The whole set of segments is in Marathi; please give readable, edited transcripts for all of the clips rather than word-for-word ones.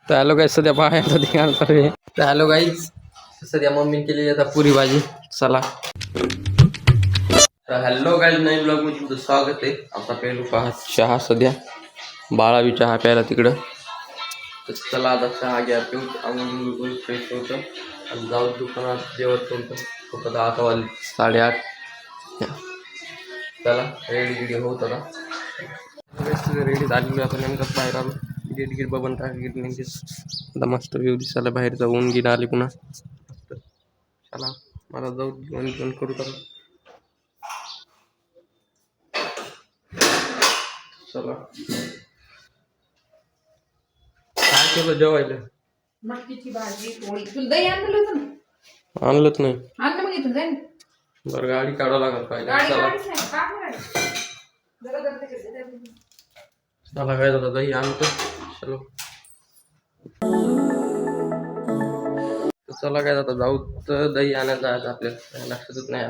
तर हॅलो गाईज सध्या बाहेरचा ठिकाण तर आहे. तर हॅलो गाईज सध्या मम्मीने केलेली आता पुरी भाजी. चला तर हॅलो गाईज नवीन ब्लॉग मध्ये तुमचं स्वागत आहे. आता पेलो पहा चहा सध्या बाळा बी चहा प्यायला तिकडं. तर चला आता चहा घ्या पिऊ आम्ही फ्रेश होतं आणि जाऊ दुकानात जेवत होतं. फक्त 10 वाजले 8:30. चला रेडी होत आता रेडी झालेलो आता नेमकं बाहेर आलो. गेट बघून टाक नेमकीच आता मस्त व्ह्यू दिसायला बाहेर जाऊन गिन आले पुन्हा. चला मला जाऊ घेऊन करू तर चला. काय केलं जेवायला? मटकीची भाजी पोळी. तुला दही आणलं होतं ना? आणलंच नाही. आणलं मग इथून जाईन. बरं गाडी काढावं लागेल पाहिजे. चला काय झालं दही आणतो. चलो चला काय जाता जाऊ तर दही आणायला जायचं आपल्याला लक्षातच नाही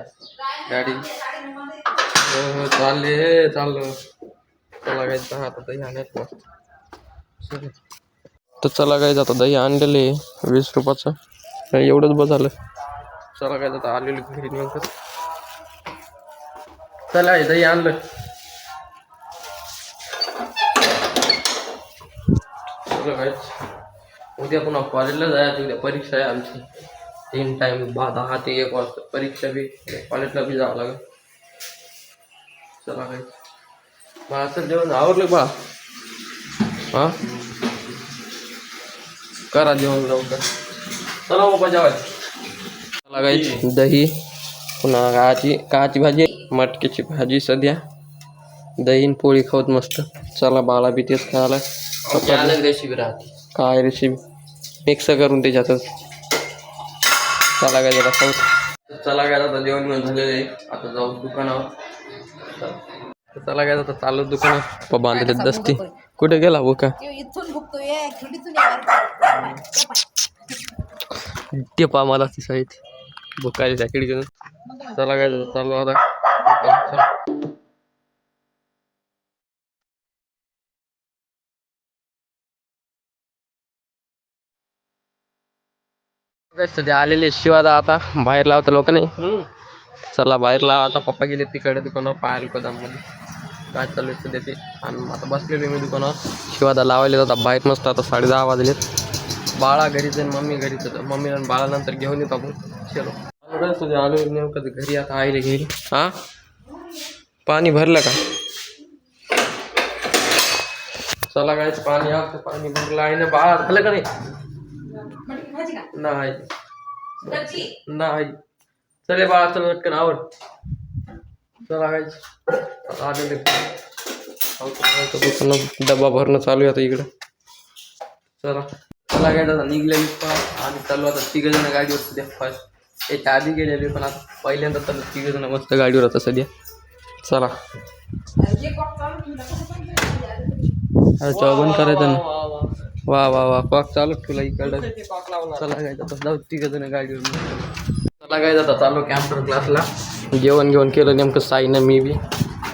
गाडी. हो चाललं. चला काय आता दही आणायचं. तर चला काय जाता दही आणलेले 20 रुपयाचं एवढंच बस झालं. चला काय जाता आलेलं घरी नेमकं. चला दही आणलं. चला काय उद्या पुन्हा कॉलेजला जायचं. उद्या परीक्षा आहे आमची 3 टाइम 10 ते 1 वाजता परीक्षा बी कॉलेजला बी जावं लागेल. चला काय बा असं जेवण आवडलं बा. हां करा जेवण लवकर. चला बाबा जेवायचं. चला काय दही पुन्हा काची भाजी मटकीची भाजी सध्या दहीन पोळी खाऊत मस्त. चला बाळा बी तेच खायला. अलग रेसिपी राहते. काय रेसिपी मिक्स करून त्याच्यातच. चला काय जरा खाऊ. चला काय आता जेवण झालेलं आहे. आता जाऊ दुकानावर. चला काय आता चालू दुकानात बांधले दस्ती. कुठे गेला बोका? ते पा मला ती साईड बोकायला त्याकडे घेऊन. चला काय चालू आता. सध्या आलेले शिवादा आता बाहेर लावता लोक नाही. चला बाहेर लावा आता. पप्पा गेले तिकडे दुकानावर पाहायला गोदाममध्ये काय चालू आहे सध्या ते. आणि आता बसलेलो मी दुकानावर. शिवादा लावायला जातात बाहेर मस्त. आता 10:30 वाजलेत. बाळा घरीच आहे मम्मी घरीच होतं. मम्मी आणि बाळा नंतर घेऊन येतो आपण. चलो सध्या आलो नेमकं घरी आता आईले घेईल. हां पाणी भरलं का? चला काय पाणी आलं. पाणी भरलं आहे ना. बाळा झालं का नाही? नाही चले बाळा चल पटकन आवड. चला काय आलेले डब्बा भरणं चालू आहे आता इकडं. चला चला काय आता निघलेली पण आणि चालू आता 3 जण गाडीवर सध्या. फर्स्ट याच्या आधी गेलेले पण आता पहिल्यांदा चालू 3 जण मस्त गाडीवर आता सध्या. चला बंद करायचं ना. वा वा वा कॉक चालू तुला इकडं. चला काय आता जाऊ 3 जण गाडीवर. चला काय आता चालू कॅम्प्युटर क्लासला. जेवण घेऊन केलं नेमकं साईनं मी बी.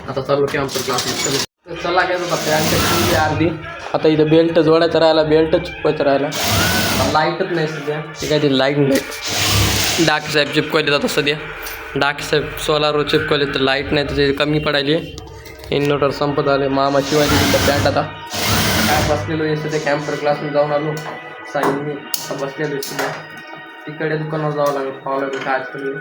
आता चालू कॅम्प्युटर क्लासला. चला काय आता पॅन्ट अर्धी. आता इथं बेल्ट जोडायचं राहिला. बेल्ट चिपकायचं राहिला. लाईटच नाही सध्या. ते काय ते लाईट नाही. डाक साहेब चिपकवले आता सध्या. डाक साहेब सोलारवर चिपकवले तर लाईट नाही तर ते कमी पडायली. इन्व्हर्टर संपत आले. मामा शिवाजी तिथं पॅन्ट आता काय बसलेलो आहे सध्या. कॅम्प्युटर क्लासमध्ये जाऊन आलो साईन मी. आता बसलेलो आहे सध्या. तिकडे दुकानावर जावं लागेल पाहावं लागेल काय आजकाल.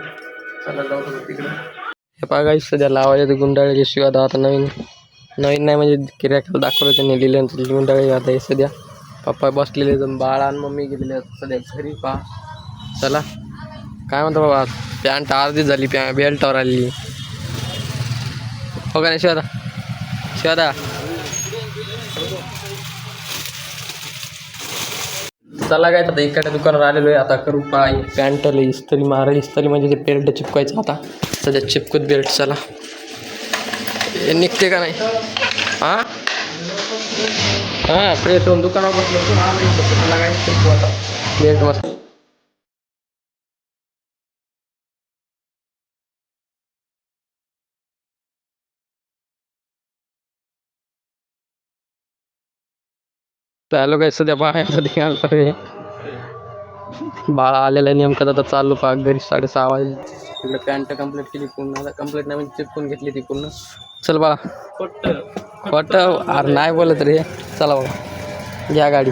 चला जाऊ तिकडे. हे बघा सध्या लावायचे ते गुंडाळले शिवाय आता नवीन नाही म्हणजे किरायाला दाखवलं त्यांनी लिहिलं गुंडाळे आता हे सध्या. पप्पा बसलेले बाळा आणि मम्मी गेलेले सध्या घरी पहा. चला काय म्हणतो बाबा पॅन्ट अर्धी झाली बेल्टवर आली हो का नाही शिवादा. चला काय आता इकडे दुकानावर आलेलो आहे. आता करू पाय पॅन्टला इस्त्री इस्त्री म्हणजे ते बेल्ट चिपकायचं आता सध्या चिपकूत बेल्ट. चला निघते का नाही. हां फ्रेश होऊन दुकानावर बसलो. काय चिपकू आता बेल्ट मस्त. आलो काय सध्या बाळाचा ध्यान आहे. बाळा आलेला आहे नेमकं आता चाललो पा घरी 6:30 वाजले. तिकडे पॅन्ट कंप्लीट केली पूर्ण आता कंप्लीट नाही म्हणजे चिपकून घेतली ती पूर्ण. चल बाळा खोट अरे नाही बोलत रे. चला बाबा घ्या गाडी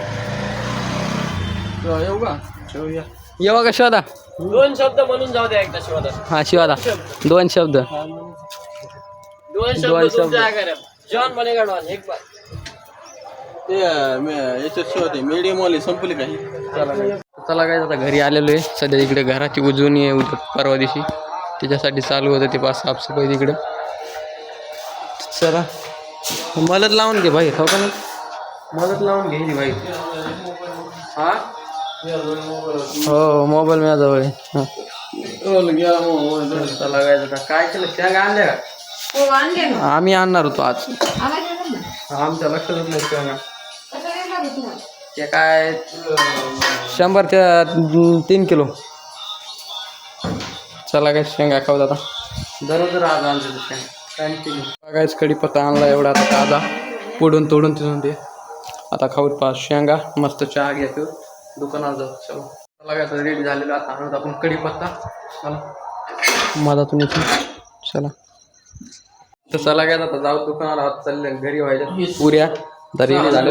येऊ का येवा का शिवादा 2 शब्द म्हणून जाऊ द्या एकदा शिवादा. हा शिवादा 2 शब्द 2 शब्द तुमच्या आगाऱ्यात. जॉन बनेगा डॉन एक बार. ते याच्यात शिवाय मीडियम वाली संपली काही. चला काय आता घरी आलेलो आहे सध्या. इकडे घराची उजवणी आहे उद्या परवा दिवशी त्याच्यासाठी चालू होतं ते पास साफसफाई तिकडं. चला मदत लावून घे भाई हो का नाही मदत लावून घे भाई. हा हो मोबाईल माझ्याजवळ आहे. हां चला काय केलं शेंगा आणल्या का? हो आणले ना. आम्ही आणणार होतो आज. आला का ना? आमच्या लक्षातच नाही शेंगा. कसं घेणार होतं तुम्हाला? ते काय 100 ते 3 किलो. चला काय शेंगा खाऊ आता दररोज आज आणतो शेंगा कंटिन्यू. बघायच कढीपत्ता आणला एवढा आता ताजा पुढून तोडून तिथून ते आता खाऊत पाच शेंगा मस्त चहा घ्यायचो दुकानात जाऊ. चलो चला काय आता रेडी झालेलं आता आणत आपण कढीपत्ता. चला मधातून इथून चला तर चला काय आता जाऊ दुकानाला आता चालले घरी व्हायच्या पुऱ्या तरी झाले.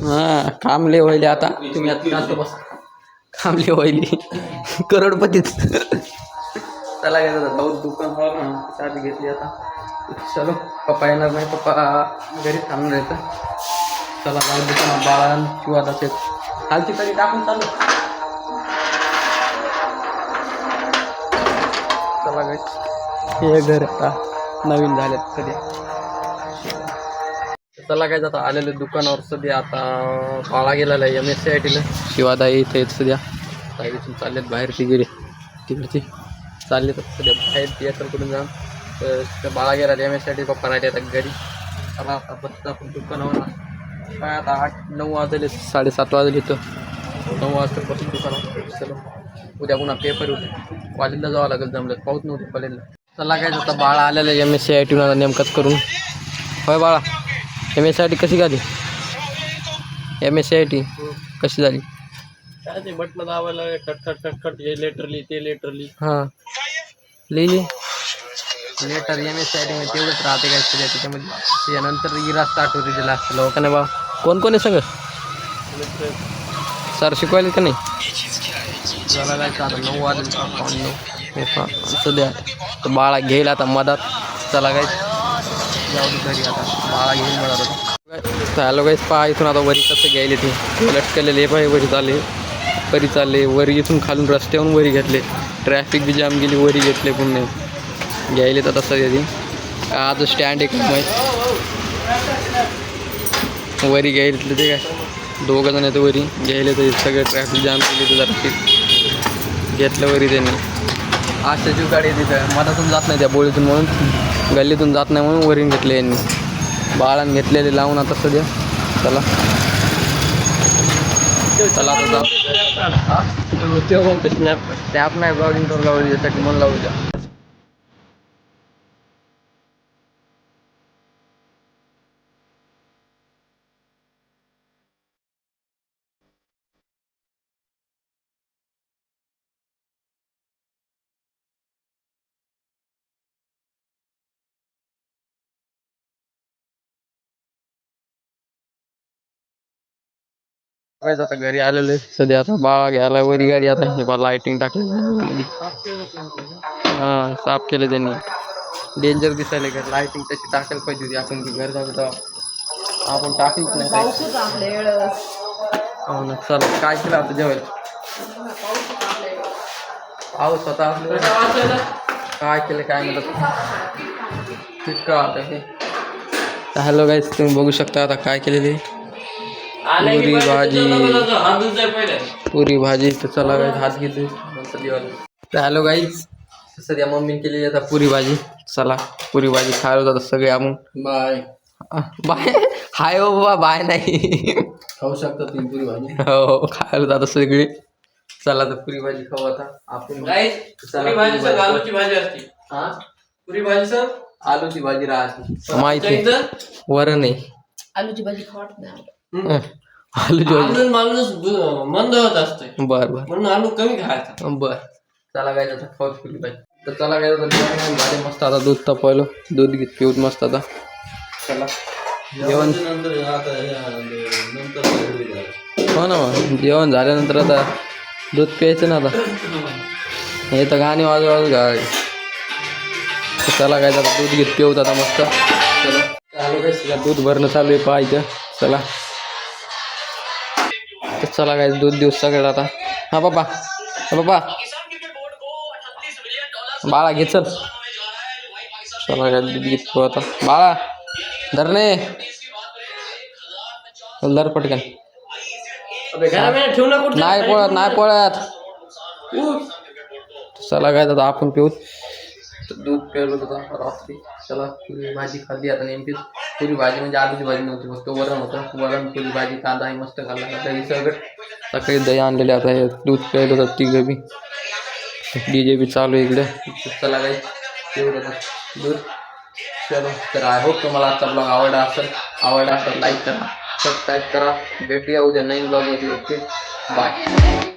हां कामले व्हायले आता तुम्ही आता बस कामले व्हायली करोडपतीच. चला काय आता जाऊ दुकान चार्ज घेतली आता. चलो पप्पा येणार नाही पप्पा घरी थांबून राहायचं. चला जाऊ दुकानात बाळान किंवा आता ते खालची तरी टाकून चालू. चला काय हे घर आता नवीन झालेत सध्या. चला काय आता आलेलं दुकानावर सध्या आता बाळा गेलेला आहे MSCITला. शिवादा इथे आहेत सध्या इथून चाललेत बाहेर तिकडचे चालले तर सध्या बाहेर थिएटरकडून जाऊन तर बाळा गेला MSCIT पप्पा राहिले आता घरी. चला आता बसता आपण दुकानावर काय आता 8-9 वाजले 7:30 वाजले तर 9 वाजतापासून दुकानावर. चलो उद्या पुन्हा पेपर होते कॉलेजला जावं लागेल जमलं पाऊस नव्हतं कॉलेजला. चला काय आता बाळा आलेलं आहे MSCIT नेमकंच करून. होय बाळा MSCIT कशी झाली? MSCIT कशी झाली? काय ते बटन दाबायला खटखट हे लेटरली ते लेटरली. हां लिहिली लेटर MSCIT मध्ये तेवढंच राहते काय सध्या त्याच्यामध्ये. त्यानंतर इरा स्टार्ट होते ते लास्ट का नाही बा. कोण कोण आहे सगळं सर शिकवायला का नाही? चला जायचं आता 9 वाजले सध्या तर बाळा घेईल आता मधात. चला काय जाऊ घरी आता बाळा घेऊन मधात होता. चालू काहीच पहा इथून आता वरी कसं घ्यायले ते लटकलेले पाय वरी चालले वरी इथून खालून रस्त्यावरून वरी घेतले. ट्रॅफिक बी जाम गेली वरी घेतले पुन्हा घ्यायले तर तसं कधी आज स्टँड एक वरी घ्यायला ते काय 2 जण येतं वरी घ्यायला तर सगळं ट्रॅफिक जाम केली तर जरा घेतलं वरी त्यांनी. आशाची गाडी तिथं मधातून जात नाही त्या बोळीतून म्हणून गल्लीतून जात नाही म्हणून वरीन घेतले यांनी. बाळान घेतलेले लावून आता सध्या. चला चला आता जाऊ. स्नॅप नाही ब्लॉगिंग करून लावली यासाठी म्हणून लावू द्या. आता घरी आलेले सध्या आता बाळा घ्यायला वरी गाडी आता हे लाईटिंग टाकली. हां साफ केलं त्यांनी. डेंजर दिसायला घर लाईटिंग तशी टाकायला पाहिजे होती. आपण घर जाऊ तेव्हा आपण टाकलीच नाही. पाऊस होता आपल्या वेळेस. हो ना. चला काय केलं आता जेवायला? पाऊस होता आपल्याला काय केलं काय म्हणतात तितकं आता हे. हॅलो गाईस तुम्ही बघू शकता आता काय केलेली पुरी भाजी तर चला गाईस हात घेतली. हॅलो गाईस सध्या मम्मीने केलेली आता पुरी भाजी. चला पुरी भाजी खायला होता सगळे आपण. बाय बाय हाय हो बाबा बाय नाही खाऊ शकता तुम्ही पुरी भाजी. हो खायला जातात सगळे. चला तर पुरी भाजी खाऊ आता आपण. पुरी भाजी सर आलूची भाजी असते. हा पुरी भाजी सर आलूची भाजी राहते माहिती वरण आहे. आलूची भाजी खावत नाही. आलू जेवण माणूस मंद होत असतोय बर बर म्हणून आलू कमी खायचा. बर. चला काय आता खाऊच पिली पाहिजे. तर चला काय जेवण झाले मस्त. आता दूध तापवलं, दूध घेत पिऊत मस्त आता. चला जेवण. हो ना मग जेवण झाल्यानंतर आता दूध प्यायचं ना. आता हे तर गाणी वाजवाज गा. चला काय आता दूध घेत पिऊत आता मस्त. चला चालू काय दूध भरणं चालू आहे पाहायचं. चला तर चला काय दूध दिवस सगळं आता. हा बाबा बाबा बाळा घे चल. चला काय दूध घेत पिऊ आता. बाळा धरणे धर पटकन. ठेवू नको. नाही पळत नाही पळत. चला काय आता आपण पिऊत. दूध प्यायलो होतं रात्री. चला पुरी भाजी खाल्ली आता. नेमकीच पुरी भाजी म्हणजे आलूची भाजी नव्हती, फक्त वरण होतं. वरण पुरी भाजी कांदा ही मस्त खाल्ला. आता हे सगळं सकाळी दही आणलेले. आता हे दूध प्यायलो होतं तिघं बी. DJ बी चालू आहे इकडे. चला काही पिऊत होतं दूध. चलो तर आय होप तुम्हाला आजचा ब्लॉग आवडला असेल लाईक करा, सबस्क्राईब करा. भेटूया उद्या नवीन ब्लॉग मध्ये. Okay bye.